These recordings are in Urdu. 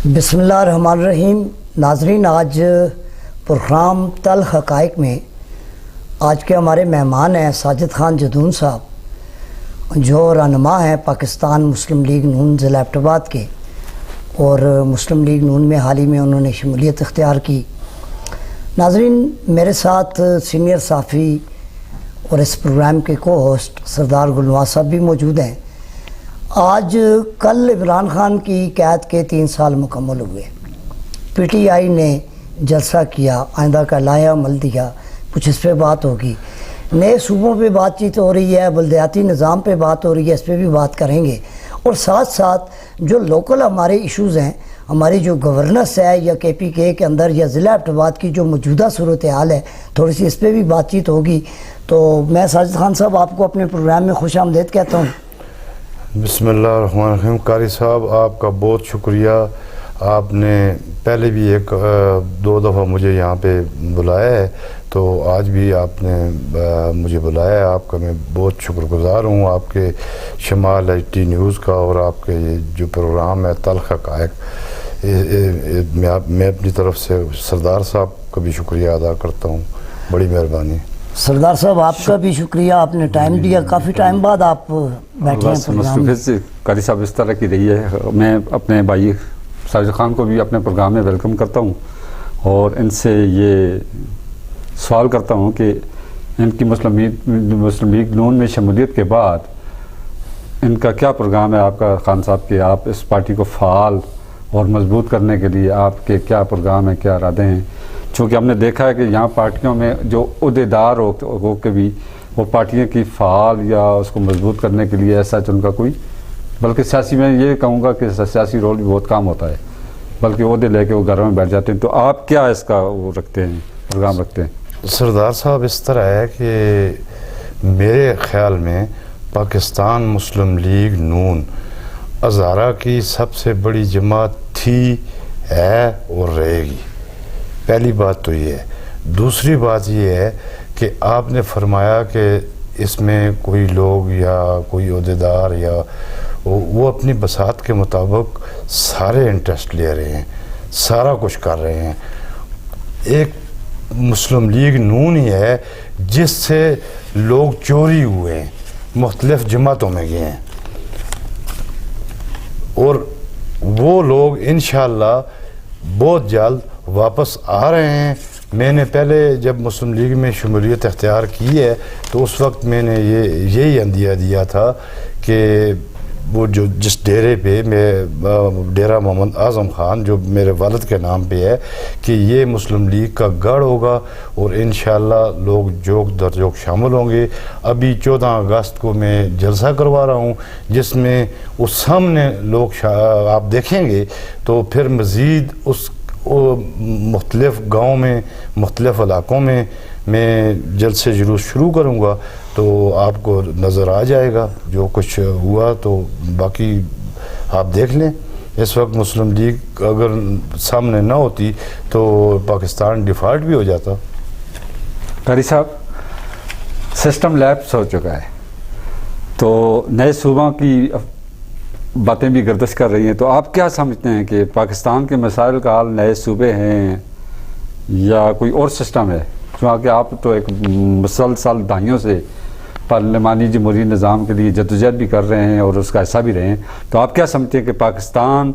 بسم اللہ الرحمن الرحیم۔ ناظرین، آج پروگرام تلخ حقائق میں آج کے ہمارے مہمان ہیں ساجد خان جدون صاحب، جو رہنما ہیں پاکستان مسلم لیگ نون ضلع ایبٹ آباد کے، اور مسلم لیگ نون میں حال ہی میں انہوں نے شمولیت اختیار کی۔ ناظرین، میرے ساتھ سینئر صحافی اور اس پروگرام کے کو ہوسٹ سردار گلنواز صاحب بھی موجود ہیں۔ آج کل عمران خان کی قید کے 3 سال مکمل ہوئے۔ پی ٹی آئی نے جلسہ کیا، آئندہ کا لائحہ عمل دیا، کچھ اس پہ بات ہوگی، نئے صوبوں پہ بات چیت ہو رہی ہے، بلدیاتی نظام پہ بات ہو رہی ہے، اس پہ بھی بات کریں گے، اور ساتھ ساتھ جو لوکل ہمارے ایشوز ہیں، ہماری جو گورننس ہے یا کے پی کے اندر یا ضلع ایبٹ آباد کی جو موجودہ صورتحال ہے، تھوڑی سی اس پہ بھی بات چیت ہوگی۔ تو میں ساجد خان صاحب آپ کو اپنے پروگرام میں خوش آمدید کہتا ہوں۔ بسم اللہ الرحمن الرحیم۔ قاری صاحب، آپ کا بہت شکریہ۔ آپ نے پہلے بھی 1-2 دفعہ مجھے یہاں پہ بلایا ہے، تو آج بھی آپ نے مجھے بلایا ہے، آپ کا میں بہت شکر گزار ہوں۔ آپ کے شمال HT نیوز کا اور آپ کے یہ جو پروگرام ہے تلخ حقائق، میں اپنی طرف سے سردار صاحب کا بھی شکریہ ادا کرتا ہوں۔ بڑی مہربانی۔ سردار صاحب، آپ کا بھی شکریہ، آپ نے ٹائم دیا، کافی ٹائم بعد آپ بیٹھے ہیں پروگرام میں۔ قاری صاحب اس طرح کی رہی ہے، میں اپنے بھائی ساجد خان کو بھی اپنے پروگرام میں ویلکم کرتا ہوں، اور ان سے یہ سوال کرتا ہوں کہ ان کی مسلم لیگ نون میں شمولیت کے بعد ان کا کیا پروگرام ہے آپ کا خان صاحب، کہ آپ اس پارٹی کو فعال اور مضبوط کرنے کے لیے آپ کے کیا پروگرام ہیں، کیا ارادے ہیں؟ چونکہ ہم نے دیکھا ہے کہ یہاں پارٹیوں میں جو عہدیدار ہو کے بھی وہ پارٹیوں کی فعال یا اس کو مضبوط کرنے کے لیے ایسا ان کا کوئی، بلکہ سیاسی میں یہ کہوں گا کہ سیاسی رول بھی بہت کام ہوتا ہے، بلکہ عہدے لے کے وہ گھروں میں بیٹھ جاتے ہیں۔ تو آپ کیا اس کا وہ رکھتے ہیں، پروگرام رکھتے ہیں؟ سردار صاحب، اس طرح ہے کہ میرے خیال میں پاکستان مسلم لیگ نون ہزارہ کی سب سے بڑی جماعت تھی، ہے اور رہے گی۔ پہلی بات تو یہ ہے۔ دوسری بات یہ ہے کہ آپ نے فرمایا کہ اس میں کوئی لوگ یا کوئی عہدیدار یا وہ اپنی بساط کے مطابق سارے انٹرسٹ لے رہے ہیں، سارا کچھ کر رہے ہیں۔ ایک مسلم لیگ نون ہی ہے جس سے لوگ چوری ہوئے ہیں، مختلف جماعتوں میں گئے ہیں، اور وہ لوگ انشاءاللہ بہت جلد واپس آ رہے ہیں۔ میں نے پہلے جب مسلم لیگ میں شمولیت اختیار کی ہے تو اس وقت میں نے یہی عندیہ دیا تھا کہ وہ جو جس ڈیرے پہ ڈیرہ محمد اعظم خان جو میرے والد کے نام پہ ہے، کہ یہ مسلم لیگ کا گڑھ ہوگا، اور انشاءاللہ لوگ جوک در جوک شامل ہوں گے۔ ابھی 14 اگست کو میں جلسہ کروا رہا ہوں، جس میں اس سامنے لوگ آپ دیکھیں گے، تو پھر مزید اس مختلف گاؤں میں، مختلف علاقوں میں جلسے جلوس شروع کروں گا، تو آپ کو نظر آ جائے گا جو کچھ ہوا۔ تو باقی آپ دیکھ لیں، اس وقت مسلم لیگ اگر سامنے نہ ہوتی تو پاکستان ڈیفالٹ بھی ہو جاتا۔ قاری صاحب، سسٹم لیپس ہو چکا ہے، تو نئے صوبوں کی باتیں بھی گردش کر رہی ہیں، تو آپ کیا سمجھتے ہیں کہ پاکستان کے مسائل کا حل نئے صوبے ہیں یا کوئی اور سسٹم ہے؟ چونکہ آپ تو ایک مسلسل دہائیوں سے پارلیمانی جمہوری نظام کے لیے جدوجہد بھی کر رہے ہیں اور اس کا حصہ بھی رہے ہیں، تو آپ کیا سمجھتے ہیں کہ پاکستان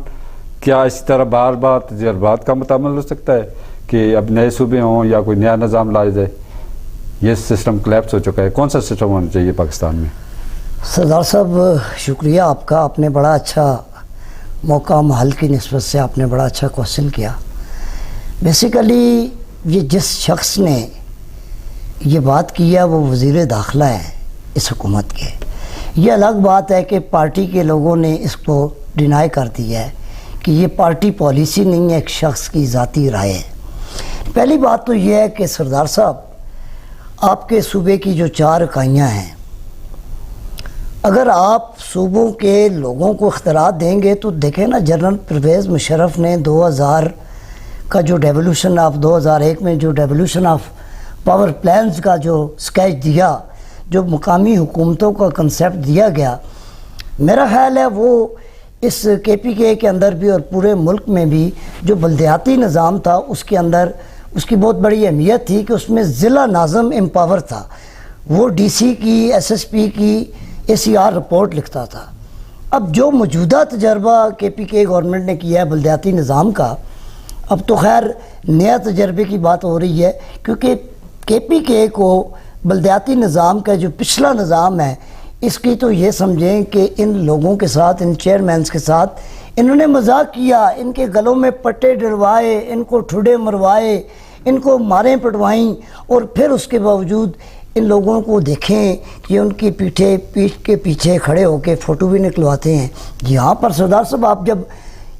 کیا اسی طرح بار بار تجربات کا متعمل ہو سکتا ہے کہ اب نئے صوبے ہوں یا کوئی نیا نظام لایا جائے؟ یہ سسٹم کلیپس ہو چکا ہے، کون سا سسٹم ہونا چاہیے پاکستان میں؟ سردار صاحب، شکریہ آپ کا، آپ نے بڑا اچھا موقع محل کی نسبت سے آپ نے بڑا اچھا کوشچن کیا۔ بیسیکلی یہ جس شخص نے یہ بات کی ہے وہ وزیر داخلہ ہے اس حکومت کے۔ یہ الگ بات ہے کہ پارٹی کے لوگوں نے اس کو ڈینائی کر دیا ہے کہ یہ پارٹی پالیسی نہیں ہے، ایک شخص کی ذاتی رائے ہے۔ پہلی بات تو یہ ہے کہ سردار صاحب، آپ کے صوبے کی جو 4 اکائیاں ہیں، اگر آپ صوبوں کے لوگوں کو اختیارات دیں گے تو دیکھیں نا، جنرل پرویز مشرف نے 2000 کا جو ڈیولوشن آف 2001 میں جو ڈیولوشن آف پاور پلانز کا جو سکیچ دیا، جو مقامی حکومتوں کا کنسیپٹ دیا گیا، میرا خیال ہے وہ اس کے پی کے اندر بھی اور پورے ملک میں بھی جو بلدیاتی نظام تھا اس کے اندر اس کی بہت بڑی اہمیت تھی کہ اس میں ضلع ناظم امپاور تھا. وہ ڈی سی کی، ایس ایس پی کی ACR رپورٹ لکھتا تھا. اب جو موجودہ تجربہ کے گورنمنٹ نے کیا ہے بلدیاتی نظام کا، اب تو خیر نیا تجربے کی بات ہو رہی ہے، کیونکہ کے کو بلدیاتی نظام کا جو پچھلا نظام ہے اس کی تو یہ سمجھیں کہ ان لوگوں کے ساتھ، ان چیئرمینز کے ساتھ انہوں نے مذاق کیا، ان کے گلوں میں پٹے ڈلوائے، ان کو ٹھڈے مروائے، ان کو ماریں پٹوائیں، اور پھر اس کے باوجود ان لوگوں کو دیکھیں کہ ان کی پیٹھ کے پیچھے کھڑے ہو کے فوٹو بھی نکلواتے ہیں. یہاں پر سردار صاحب آپ جب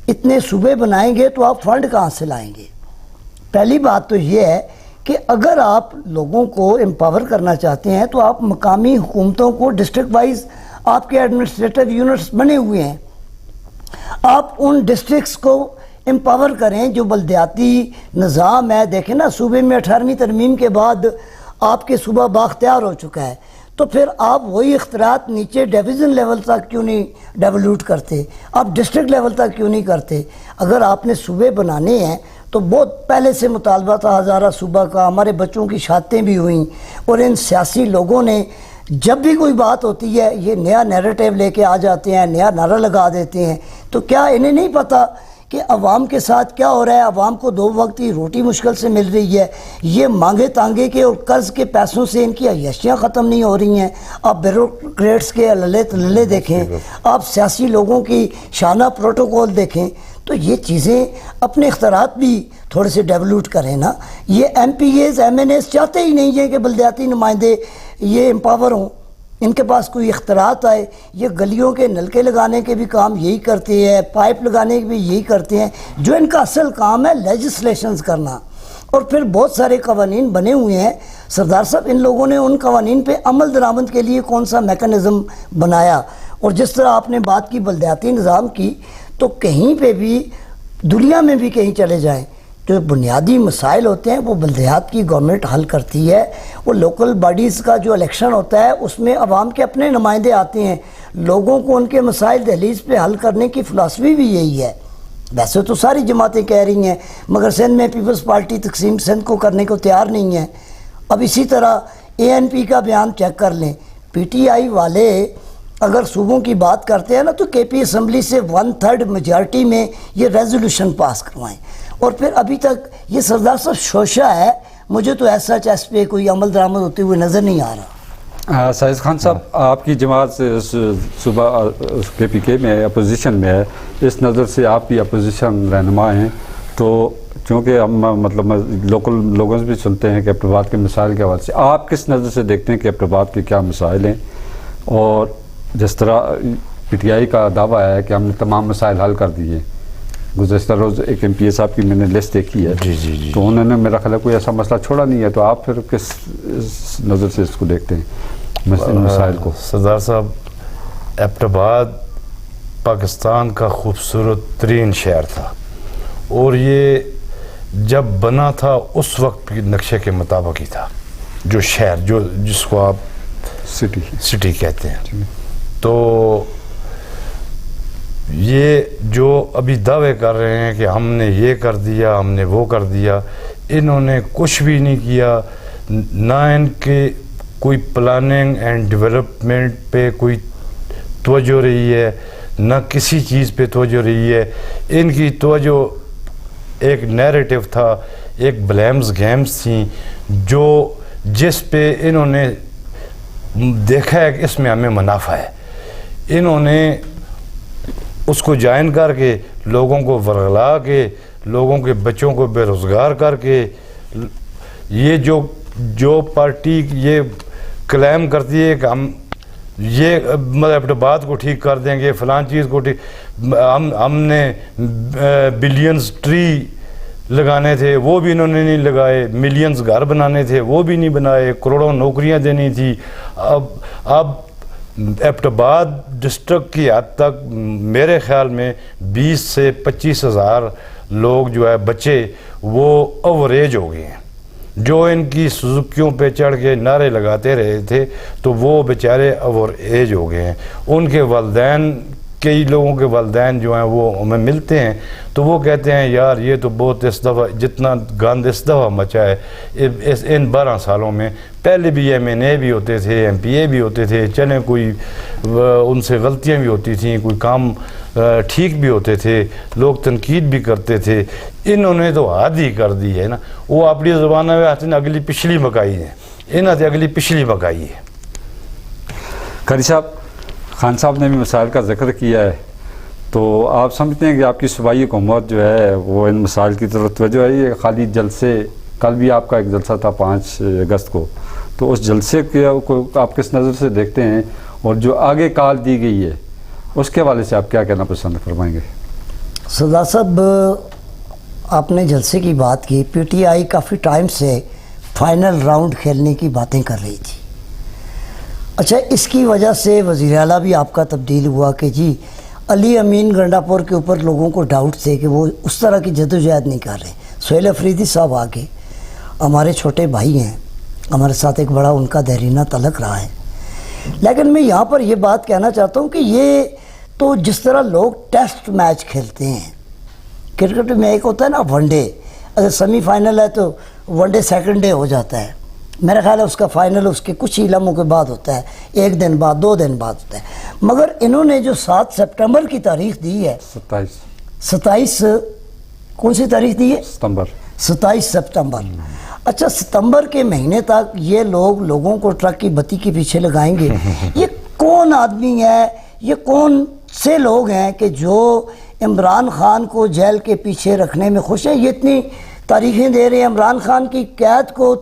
اتنے صوبے بنائیں گے تو آپ فنڈ کہاں سے لائیں گے؟ پہلی بات تو یہ ہے کہ اگر آپ لوگوں کو امپاور کرنا چاہتے ہیں تو آپ مقامی حکومتوں کو ڈسٹرکٹ وائز آپ کے ایڈمنسٹریٹو یونٹس بنے ہوئے ہیں، آپ ان ڈسٹرکٹس کو امپاور کریں. جو بلدیاتی نظام ہے، دیکھیں نا صوبے میں 18ویں ترمیم کے بعد آپ کے صوبہ باختیار ہو چکا ہے، تو پھر آپ وہی اختیارات نیچے ڈویژن لیول تک کیوں نہیں ڈیولوٹ کرتے؟ آپ ڈسٹرکٹ لیول تک کیوں نہیں کرتے؟ اگر آپ نے صوبے بنانے ہیں تو بہت پہلے سے مطالبہ تھا ہزارہ صوبہ کا، ہمارے بچوں کی شادتیں بھی ہوئیں، اور ان سیاسی لوگوں نے جب بھی کوئی بات ہوتی ہے یہ نیا نیریٹیو لے کے آ جاتے ہیں، نیا نعرہ لگا دیتے ہیں. تو کیا انہیں نہیں پتہ کہ عوام کے ساتھ کیا ہو رہا ہے؟ عوام کو 2 وقت کی روٹی مشکل سے مل رہی ہے، یہ مانگے تانگے کے اور قرض کے پیسوں سے ان کی عیاشیاں ختم نہیں ہو رہی ہیں. آپ بیوروکریٹس کے للے تللے دیکھیں، آپ سیاسی لوگوں کی شانہ پروٹوکول دیکھیں. تو یہ چیزیں اپنے اختیارات بھی تھوڑے سے ڈیولوٹ کریں نا. یہ MPAs MNAs چاہتے ہی نہیں ہیں کہ بلدیاتی نمائندے یہ امپاور ہوں، ان کے پاس کوئی اختیارات آئے. یہ گلیوں کے نلکے لگانے کے بھی کام یہی کرتے ہیں، پائپ لگانے کے بھی یہی کرتے ہیں. جو ان کا اصل کام ہے لیجسلیشنز کرنا. اور پھر بہت سارے قوانین بنے ہوئے ہیں. سردار صاحب ان لوگوں نے ان قوانین پہ عمل درآمد کے لیے کون سا میکانزم بنایا؟ اور جس طرح آپ نے بات کی بلدیاتی نظام کی، تو کہیں پہ بھی دنیا میں بھی کہیں چلے جائیں جو بنیادی مسائل ہوتے ہیں وہ بلدیات کی گورنمنٹ حل کرتی ہے. وہ لوکل باڈیز کا جو الیکشن ہوتا ہے اس میں عوام کے اپنے نمائندے آتے ہیں، لوگوں کو ان کے مسائل دہلیز پہ حل کرنے کی فلسفی بھی یہی ہے. ویسے تو ساری جماعتیں کہہ رہی ہیں، مگر سندھ میں پیپلز پارٹی تقسیم سندھ کو کرنے کو تیار نہیں ہے. اب اسی طرح ANP کا بیان چیک کر لیں. PTI والے اگر صوبوں کی بات کرتے ہیں نا تو KP اسمبلی سے 1/3 میجارٹی میں یہ ریزولوشن پاس کروائیں. اور پھر ابھی تک یہ سردار صاحب شوشہ ہے، مجھے تو ایسا اس پہ کوئی عمل درآمد ہوتے ہوئے نظر نہیں آ رہا. سائز خان صاحب، آپ کی جماعت صوبہ KPK میں اپوزیشن میں ہے، اس نظر سے آپ بھی اپوزیشن رہنما ہیں، تو چونکہ ہم مطلب لوکل لوگوں سے بھی سنتے ہیں کہ ایبٹ کے مسائل کے حوالے سے آپ کس نظر سے دیکھتے ہیں کہ ایبٹ کے کیا مسائل ہیں؟ اور جس طرح PTI کا دعویٰ ہے کہ ہم نے تمام مسائل حل کر دیے، گزشتہ روز ایک MPA صاحب کی میں نے لسٹ دیکھی ہے، جی تو انہوں نے میرا خیال ہے کوئی ایسا مسئلہ چھوڑا نہیں ہے. تو آپ پھر کس نظر سے اس کو دیکھتے ہیں مسائل کو؟ سردار صاحب، ایبٹ پاکستان کا خوبصورت ترین شہر تھا، اور یہ جب بنا تھا اس وقت کے نقشے کے مطابق ہی تھا. جو شہر جس کو آپ سٹی کہتے ہیں، تو یہ جو ابھی دعوے کر رہے ہیں کہ ہم نے یہ کر دیا، ہم نے وہ کر دیا، انہوں نے کچھ بھی نہیں کیا. نہ ان کے کوئی پلاننگ اینڈ ڈیولپمنٹ پہ کوئی توجہ رہی ہے، نہ کسی چیز پہ توجہ رہی ہے. ان کی توجہ ایک نیریٹو تھا، ایک بلیمز گیمز تھیں، جس پہ انہوں نے دیکھا ہے کہ اس میں ہمیں منافع ہے. انہوں نے اس کو جوائن کر کے لوگوں کو ورغلا کے، لوگوں کے بچوں کو بے روزگار کر کے، یہ جو پارٹی یہ کلیم کرتی ہے کہ ہم یہ ایبٹ کو ٹھیک کر دیں گے، فلان چیز کو ٹھیک، ہم نے بلینز ٹری لگانے تھے وہ بھی انہوں نے نہیں لگائے، ملینز گھر بنانے تھے وہ بھی نہیں بنائے، کروڑوں نوکریاں دینی تھی. اب ایبٹ ڈسٹرکٹ کی حد تک میرے خیال میں 20 سے 25 ہزار لوگ جو ہے بچے وہ اووریج ہو گئے ہیں. جو ان کی سزوکیوں پہ چڑھ کے نعرے لگاتے رہے تھے تو وہ بیچارے اوور ایج ہو گئے ہیں. ان کے والدین کئی لوگوں کے والدین جو ہیں وہ ہمیں ملتے ہیں تو وہ کہتے ہیں یار یہ تو بہت اس دفعہ جتنا گند اس دفعہ مچا ہے ان 12 سالوں میں، پہلے بھی MNA بھی ہوتے تھے، MPA بھی ہوتے تھے، چلیں کوئی ان سے غلطیاں بھی ہوتی تھیں، کوئی کام ٹھیک بھی ہوتے تھے، لوگ تنقید بھی کرتے تھے، انہوں نے تو حد ہی کر دی ہے نا. وہ اپنی زبان میں آتے ہیں اگلی پچھلی مکائی ہے، انہوں نے اگلی پچھلی مکائی ہے. قاری صاحب، خان صاحب نے بھی مسائل کا ذکر کیا ہے، تو آپ سمجھتے ہیں کہ آپ کی صوبائی حکومت جو ہے وہ ان مسائل کی طرف توجہ ہے؟ یہ خالی جلسے، کل بھی آپ کا ایک جلسہ تھا 5 اگست کو، تو اس جلسے کو آپ کس نظر سے دیکھتے ہیں، اور جو آگے کال دی گئی ہے اس کے حوالے سے آپ کیا کہنا پسند فرمائیں گے؟ سردار صاحب، آپ نے جلسے کی بات کی. PTI کافی ٹائم سے فائنل راؤنڈ کھیلنے کی باتیں کر رہی تھی. اچھا، اس کی وجہ سے وزیر اعلیٰ بھی آپ کا تبدیل ہوا کہ جی علی امین گنڈا پور کے اوپر لوگوں کو ڈاؤٹ تھے کہ وہ اس طرح کی جدوجہد نہیں کر رہے. سہیل افریدی صاحب آگے ہمارے چھوٹے بھائی ہیں، ہمارے ساتھ ایک بڑا ان کا دیرینہ تعلق رہا ہے. لیکن میں یہاں پر یہ بات کہنا چاہتا ہوں کہ یہ تو جس طرح لوگ ٹیسٹ میچ کھیلتے ہیں، کرکٹ میں ایک ہوتا ہے نا ون ڈے، اگر سیمی فائنل ہے تو ون ڈے سیکنڈ ڈے ہو جاتا ہے. میرا خیال ہے اس کا فائنل اس کے کچھ ہی لمحوں کے بعد ہوتا ہے، 1 دن بعد 2 دن بعد ہوتا ہے. مگر انہوں نے جو 7 سپٹمبر کی تاریخ دی ہے، 27 کون سی تاریخ دی ہے؟ 27 سپتمبر. اچھا، ستمبر کے مہینے تک یہ لوگوں کو ٹرک کی بتی کے پیچھے لگائیں گے. یہ کون آدمی ہے، یہ کون سے لوگ ہیں کہ جو عمران خان کو جیل کے پیچھے رکھنے میں خوش ہیں؟ یہ اتنی تاریخیں دے رہے ہیں. عمران خان کی قید کو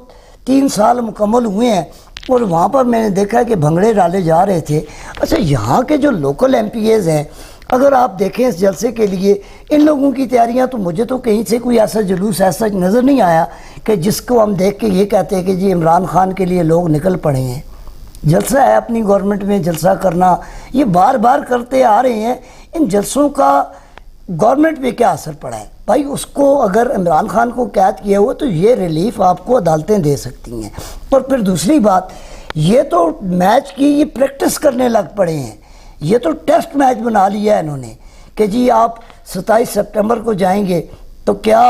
3 سال مکمل ہوئے ہیں اور وہاں پر میں نے دیکھا کہ بھنگڑے ڈالے جا رہے تھے. اچھا، یہاں کے جو لوکل MPAs ہیں، اگر آپ دیکھیں اس جلسے کے لیے ان لوگوں کی تیاریاں، تو مجھے تو کہیں سے کوئی ایسا جلوس ایسا نظر نہیں آیا کہ جس کو ہم دیکھ کے یہ کہتے ہیں کہ جی عمران خان کے لیے لوگ نکل پڑے ہیں. جلسہ ہے اپنی گورنمنٹ میں جلسہ کرنا، یہ بار بار کرتے آ رہے ہیں. ان جلسوں کا گورنمنٹ پہ کیا اثر پڑا ہے؟ بھائی اس کو اگر عمران خان کو قید کیا ہوا تو یہ ریلیف آپ کو عدالتیں دے سکتی ہیں. اور پھر دوسری بات، یہ تو میچ کی یہ پریکٹس کرنے لگ پڑے ہیں. یہ تو ٹیسٹ میچ بنا لیا ہے انہوں نے کہ جی آپ 27 سپٹمبر کو جائیں گے تو کیا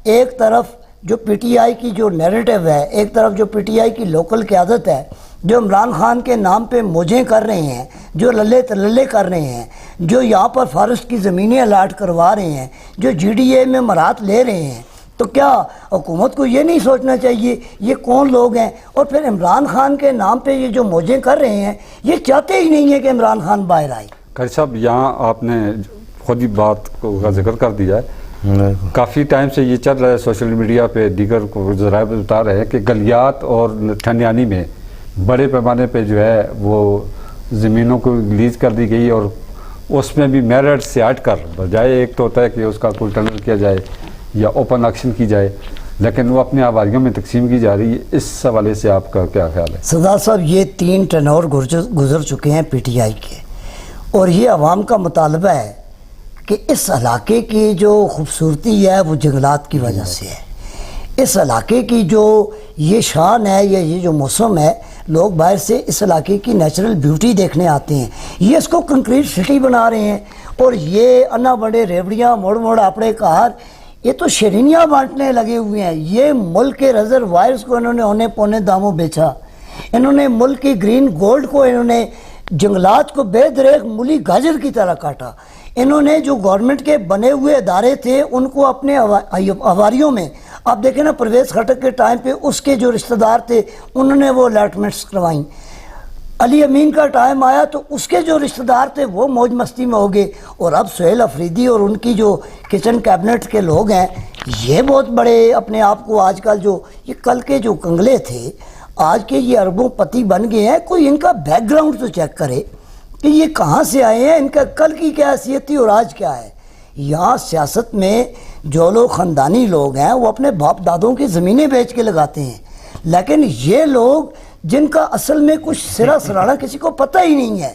ایک طرف جو PTI کی جو نیریٹو ہے، ایک طرف جو PTI کی لوکل قیادت ہے جو عمران خان کے نام پہ موجیں کر رہے ہیں، جو للے تللے کر رہے ہیں، جو یہاں پر فارسٹ کی زمینیں الاٹ کروا رہے ہیں، جو GDA میں مرات لے رہے ہیں، تو کیا حکومت کو یہ نہیں سوچنا چاہیے یہ کون لوگ ہیں؟ اور پھر عمران خان کے نام پہ یہ جو موجیں کر رہے ہیں، یہ چاہتے ہی نہیں ہیں کہ عمران خان باہر آئے. قاری صاحب، یہاں آپ نے خود ہی بات کا ذکر کر دیا ہے. کافی ٹائم سے یہ چل رہا ہے، سوشل میڈیا پہ دیگر کو ذرائع پہ بتا رہے ہیں کہ گلیات اور ٹھنیانی میں بڑے پیمانے پہ جو ہے وہ زمینوں کو ریلیز کر دی گئی، اور اس میں بھی میرٹ سے ہٹ کر، بجائے ایک تو ہوتا ہے کہ اس کا کوئی ٹینڈر کیا جائے یا اوپن آکشن کی جائے، لیکن وہ اپنے آبادیوں میں تقسیم کی جا رہی ہے. اس حوالے سے آپ کا کیا خیال ہے؟ سردار صاحب، یہ 3 ٹینور گزر چکے ہیں PTI کے، اور یہ عوام کا مطالبہ ہے کہ اس علاقے کی جو خوبصورتی ہے وہ جنگلات کی وجہ سے ہے. اس علاقے کی جو یہ شان ہے یا یہ جو موسم ہے، لوگ باہر سے اس علاقے کی نیچرل بیوٹی دیکھنے آتے ہیں. یہ اس کو کنکریٹ سٹی بنا رہے ہیں، اور یہ انا بڑے ریوڑیاں موڑ موڑ اپنے کار، یہ تو شیرینیاں بانٹنے لگے ہوئے ہیں. یہ ملک کے ریزروائرز کو انہوں نے اونے پونے داموں بیچا. انہوں نے ملک کی گرین گولڈ کو، انہوں نے جنگلات کو بے دریغ مولی گاجر کی طرح کاٹا. انہوں نے جو گورنمنٹ کے بنے ہوئے ادارے تھے ان کو اپنے اواریوں میں، آپ دیکھیں نا پرویز خٹک کے ٹائم پہ اس کے جو رشتہ دار تھے انہوں نے وہ الاٹمنٹس کروائیں. علی امین کا ٹائم آیا تو اس کے جو رشتہ دار تھے وہ موج مستی میں ہو گئے. اور اب سہیل افریدی اور ان کی جو کچن کیبنٹ کے لوگ ہیں، یہ بہت بڑے اپنے آپ کو آج کل جو یہ کل کے جو کنگلے تھے آج کے یہ اربوں پتی بن گئے ہیں. کوئی ان کا بیک گراؤنڈ تو چیک کرے کہ یہ کہاں سے آئے ہیں، ان کا کل کی کیا حیثیت تھی اور آج کیا ہے. یہاں سیاست میں جو لوگ خاندانی لوگ ہیں وہ اپنے باپ دادوں کی زمینیں بیچ کے لگاتے ہیں، لیکن یہ لوگ جن کا اصل میں کچھ سرا سراڑا کسی کو پتہ ہی نہیں ہے،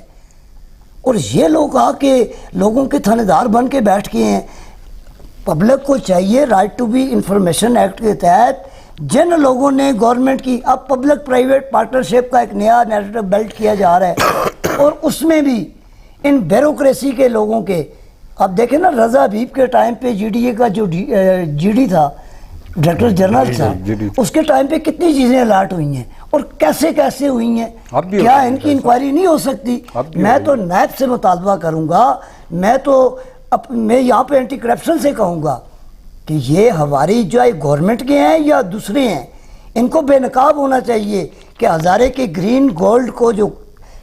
اور یہ لوگ آ کے لوگوں کے تھانے دار بن کے بیٹھ کے ہیں. پبلک کو چاہیے right to be information act کے تحت جن لوگوں نے گورنمنٹ کی، اب پبلک پرائیویٹ پارٹنرشپ کا ایک نیا نیریٹو بلٹ کیا جا رہا ہے، اور اس میں بھی ان بیوروکریسی کے لوگوں کے. اب دیکھیں نا رضا حبیب کے ٹائم پہ جی ڈی اے کا جو جی ڈی تھا ڈائریکٹر جنرل تھا, اس کے ٹائم پہ کتنی چیزیں الاٹ ہوئی ہیں اور کیسے کیسے ہوئی ہیں, کیا ان کی انکوائری نہیں ہو سکتی؟ میں تو نیب سے مطالبہ کروں گا, میں یہاں پہ اینٹی کرپشن سے کہوں گا کہ یہ ہماری جو گورنمنٹ کے ہیں یا دوسرے ہیں, ان کو بے نقاب ہونا چاہیے کہ ہزارے کے گرین گولڈ کو جو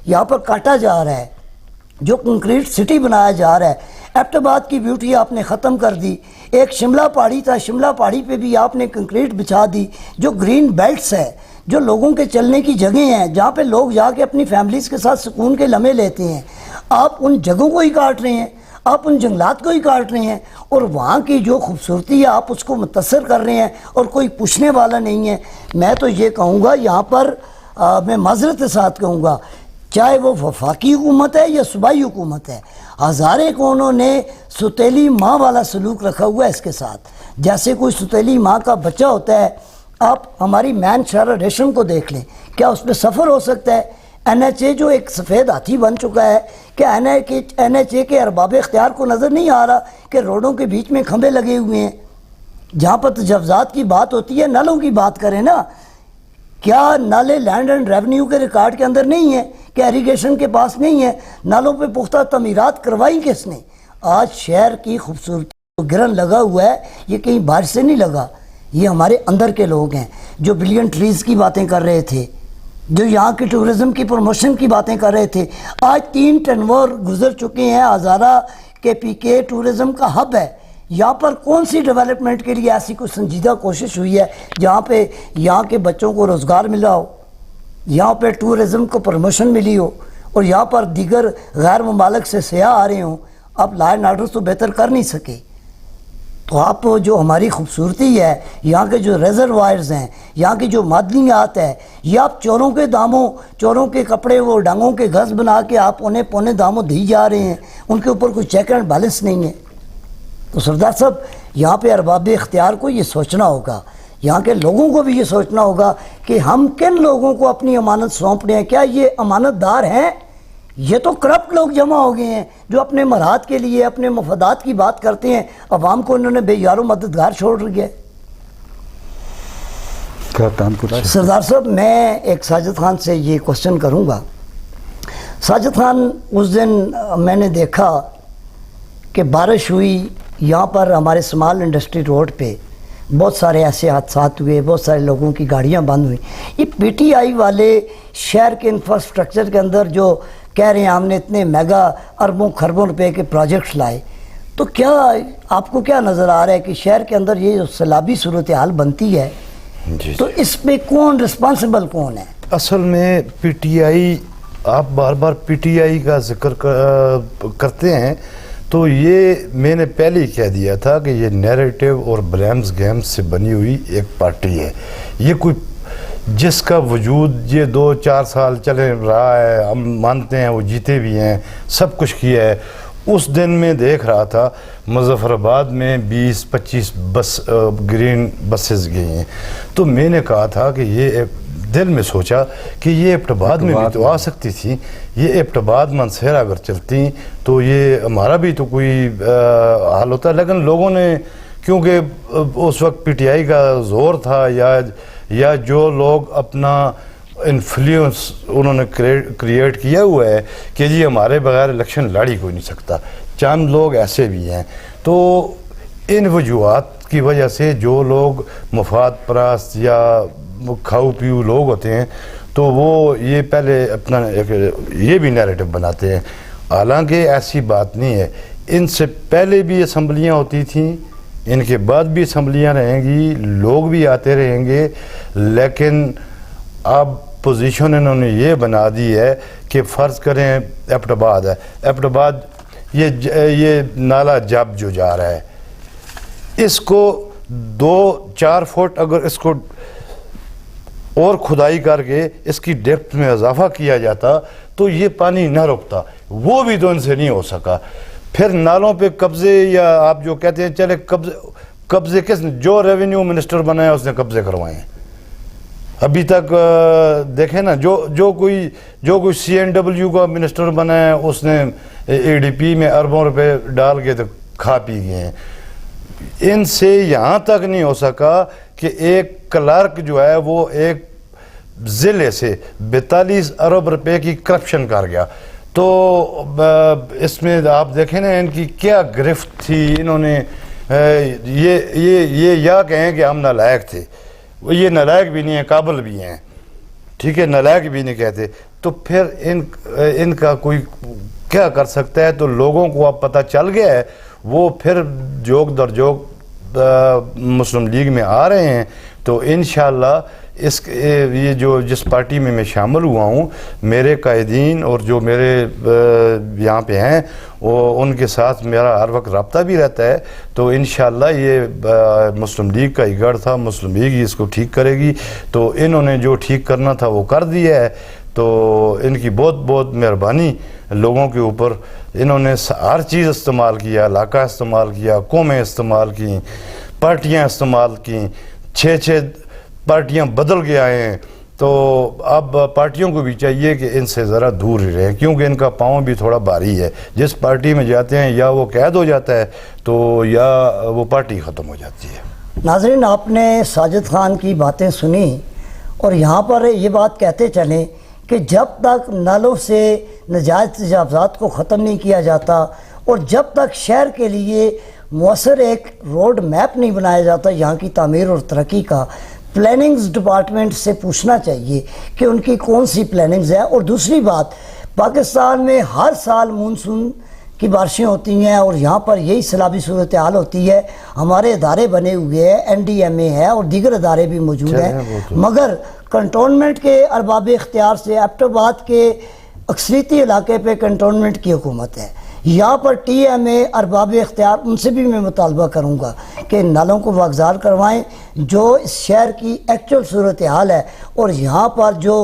یہاں پر کاٹا جا رہا ہے, جو کنکریٹ سٹی بنایا جا رہا ہے, ایبٹ آباد کی بیوٹی آپ نے ختم کر دی. ایک شملہ پہاڑی تھا, شملہ پہاڑی پہ بھی آپ نے کنکریٹ بچھا دی. جو گرین بیلٹس ہے, جو لوگوں کے چلنے کی جگہیں ہیں, جہاں پہ لوگ جا کے اپنی فیملیز کے ساتھ سکون کے لمحے لیتے ہیں, آپ ان جگہوں کو ہی کاٹ رہے ہیں, آپ ان جنگلات کو ہی کاٹ رہے ہیں, اور وہاں کی جو خوبصورتی ہے آپ اس کو متاثر کر رہے ہیں اور کوئی پوچھنے والا نہیں ہے. میں تو یہ کہوں گا یہاں پر میں معذرت کے ساتھ کہوں گا, چاہے وہ وفاقی حکومت ہے یا صوبائی حکومت ہے, ہزارے کو انہوں نے ستیلی ماں والا سلوک رکھا ہوا ہے اس کے ساتھ, جیسے کوئی ستیلی ماں کا بچہ ہوتا ہے. آپ ہماری مین شہر ریشم کو دیکھ لیں, کیا اس پہ سفر ہو سکتا ہے؟ این ایچ اے جو ایک سفید ہاتھی بن چکا ہے, کیا این ایچ اے کے ارباب اختیار کو نظر نہیں آ رہا کہ روڈوں کے بیچ میں کھمبے لگے ہوئے ہیں؟ جہاں پر تجاوزات کی بات ہوتی ہے, نلوں کی بات کریں نا, کیا نالے لینڈ اینڈ ریونیو کے ریکارڈ کے اندر نہیں ہے؟ کہ ایریگیشن کے پاس نہیں ہے؟ نالوں پہ پختہ تعمیرات کروائی کس نے؟ آج شہر کی خوبصورتی کو گرن لگا ہوا ہے, یہ کہیں باہر سے نہیں لگا, یہ ہمارے اندر کے لوگ ہیں جو بلین ٹریز کی باتیں کر رہے تھے, جو یہاں کی ٹورزم کی پروموشن کی باتیں کر رہے تھے. آج 3 ٹرنور گزر چکے ہیں, ہزارہ کے پی کے ٹورزم کا ہب ہے. یہاں پر کون سی ڈیولپمنٹ کے لیے ایسی کوئی سنجیدہ کوشش ہوئی ہے جہاں پہ یہاں کے بچوں کو روزگار ملا ہو, یہاں پہ ٹورزم کو پروموشن ملی ہو, اور یہاں پر دیگر غیر ممالک سے سیاح آ رہے ہوں؟ آپ لا اینڈ آرڈر تو بہتر کر نہیں سکے. تو آپ جو ہماری خوبصورتی ہے, یہاں کے جو ریزروائرز ہیں, یہاں کی جو معدنیات ہے, یہ آپ چوروں کے داموں, چوروں کے کپڑے وہ ڈنگوں کے گھس بنا کے آپ انہیں پونے داموں دی جا رہے ہیں, ان کے اوپر کوئی چیک اینڈ بیلنس نہیں ہے. تو سردار صاحب یہاں پہ ارباب اختیار کو یہ سوچنا ہوگا, یہاں کے لوگوں کو بھی یہ سوچنا ہوگا کہ ہم کن لوگوں کو اپنی امانت سونپ رہے ہیں. کیا یہ امانت دار ہیں؟ یہ تو کرپٹ لوگ جمع ہو گئے ہیں جو اپنے مراد کے لیے اپنے مفادات کی بات کرتے ہیں, عوام کو انہوں نے بے یار و مددگار چھوڑ دیا ہے. سردار صاحب میں ایک ساجد خان سے یہ کوشچن کروں گا. ساجد خان, اس دن میں نے دیکھا کہ بارش ہوئی, یہاں پر ہمارے اسمال انڈسٹری روڈ پہ بہت سارے ایسے حادثات ہوئے, بہت سارے لوگوں کی گاڑیاں بند ہوئیں. یہ پی ٹی آئی والے شہر کے انفراسٹرکچر کے اندر جو کہہ رہے ہیں ہم نے اتنے میگا اربوں خربوں روپے کے پروجیکٹس لائے, تو کیا آپ کو کیا نظر آ رہا ہے کہ شہر کے اندر یہ جو سیلابی صورتحال بنتی ہے تو اس پہ کون رسپانسبل کون ہے؟ اصل میں پی ٹی آئی, آپ بار بار پی ٹی آئی کا ذکر کرتے ہیں, تو یہ میں نے پہلے ہی کہہ دیا تھا کہ یہ نیریٹو اور بلیمز گیمز سے بنی ہوئی ایک پارٹی ہے. یہ کوئی جس کا وجود یہ 2-4 سال چلے رہا ہے, ہم مانتے ہیں وہ جیتے بھی ہیں, سب کچھ کیا ہے. اس دن میں دیکھ رہا تھا مظفر آباد میں 20-25 بس گرین بسز گئی ہیں, تو میں نے کہا تھا کہ یہ دل میں سوچا کہ یہ ایبٹ آباد میں بھی تو آ سکتی تھی, یہ ایبٹ آباد منصیرہ اگر چلتی تو یہ ہمارا بھی تو کوئی حال ہوتا. لیکن لوگوں نے, کیونکہ اس وقت پی ٹی آئی کا زور تھا, یا جو لوگ اپنا انفلوئنس انہوں نے کریٹ کیا ہوا ہے کہ جی ہمارے بغیر الیکشن لڑ ہی کوئی نہیں سکتا, چند لوگ ایسے بھی ہیں. تو ان وجوہات کی وجہ سے جو لوگ مفاد پرست یا کھاؤ پیو لوگ ہوتے ہیں تو وہ یہ پہلے اپنا یہ بھی نیریٹو بناتے ہیں. حالانکہ ایسی بات نہیں ہے. ان سے پہلے بھی اسمبلیاں ہوتی تھیں, ان کے بعد بھی اسمبلیاں رہیں گی, لوگ بھی آتے رہیں گے, لیکن اب پوزیشن انہوں نے یہ بنا دی ہے کہ فرض کریں ایبٹ آباد ہے, ایبٹ آباد یہ نالا جب جو جا رہا ہے, اس کو 2-4 فٹ اگر اس کو اور کھدائی کر کے اس کی ڈیپتھ میں اضافہ کیا جاتا تو یہ پانی نہ رکتا, وہ بھی تو ان سے نہیں ہو سکا. پھر نالوں پہ قبضے, یا آپ جو کہتے ہیں چلے قبضے کس نے, جو ریونیو منسٹر بنا ہے اس نے قبضے کروائے ہیں. ابھی تک دیکھیں نا, جو کوئی سی این ڈبلیو کا منسٹر بنا ہے اس نے ADP میں اربوں روپے ڈال کے تو کھا پی گئے ہیں. ان سے یہاں تک نہیں ہو سکا کہ ایک کلرک جو ہے وہ ایک ضلع سے 42 ارب روپے کی کرپشن کر گیا. تو اس میں آپ دیکھیں نا ان کی کیا گرفت تھی. انہوں نے یہ یا کہیں کہ ہم نالائق تھے. یہ نالائق بھی نہیں ہیں, قابل بھی ہیں, ٹھیک ہے, نالائق بھی نہیں کہتے. تو پھر ان کا کوئی کیا کر سکتا ہے؟ تو لوگوں کو اب پتہ چل گیا ہے, وہ پھر جوگ در جوگ مسلم لیگ میں آ رہے ہیں. تو انشاءاللہ یہ جو جس پارٹی میں شامل ہوا ہوں, میرے قائدین اور جو میرے یہاں پہ ہیں وہ ان کے ساتھ میرا ہر وقت رابطہ بھی رہتا ہے. تو انشاءاللہ یہ مسلم لیگ کا ہی گڑھ تھا, مسلم لیگ ہی اس کو ٹھیک کرے گی. تو انہوں نے جو ٹھیک کرنا تھا وہ کر دیا ہے. تو ان کی بہت بہت مہربانی لوگوں کے اوپر. انہوں نے ہر چیز استعمال کیا, علاقہ استعمال کیا, قومیں استعمال کیں, پارٹیاں استعمال کیں, 6 پارٹیاں بدل کے آئے ہیں. تو اب پارٹیوں کو بھی چاہیے کہ ان سے ذرا دور ہی رہیں, کیونکہ ان کا پاؤں بھی تھوڑا بھاری ہے. جس پارٹی میں جاتے ہیں یا وہ قید ہو جاتا ہے تو یا وہ پارٹی ختم ہو جاتی ہے. ناظرین, آپ نے ساجد خان کی باتیں سنی اور یہاں پر یہ بات کہتے چلیں کہ جب تک نالوں سے نجائز تجاوزات کو ختم نہیں کیا جاتا اور جب تک شہر کے لیے مؤثر ایک روڈ میپ نہیں بنایا جاتا یہاں کی تعمیر اور ترقی کا, پلاننگز ڈپارٹمنٹ سے پوچھنا چاہیے کہ ان کی کون سی پلاننگز ہے. اور دوسری بات, پاکستان میں ہر سال مونسون کی بارشیں ہوتی ہیں اور یہاں پر یہی سیلابی صورتحال ہوتی ہے. ہمارے ادارے بنے ہوئے ہیں, NDMA ہے اور دیگر ادارے بھی موجود ہیں, مگر کنٹونمنٹ کے ارباب اختیار سے ایبٹ آباد کے اکثریتی علاقے پہ کنٹونمنٹ کی حکومت ہے. یہاں پر TMA ارباب اختیار, ان سے بھی میں مطالبہ کروں گا کہ نالوں کو واگزار کروائیں جو اس شہر کی ایکچول صورتحال ہے. اور یہاں پر جو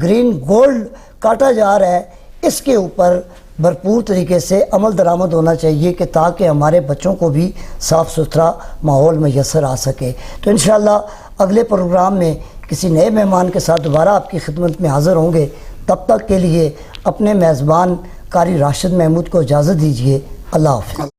گرین گولڈ کاٹا جا رہا ہے اس کے اوپر بھرپور طریقے سے عمل درآمد ہونا چاہیے کہ تاکہ ہمارے بچوں کو بھی صاف ستھرا ماحول میسر آ سکے. تو انشاءاللہ اگلے پروگرام میں کسی نئے مہمان کے ساتھ دوبارہ آپ کی خدمت میں حاضر ہوں گے. تب تک کے لیے اپنے میزبان قاری راشد محمود کو اجازت دیجیے. اللہ حافظ.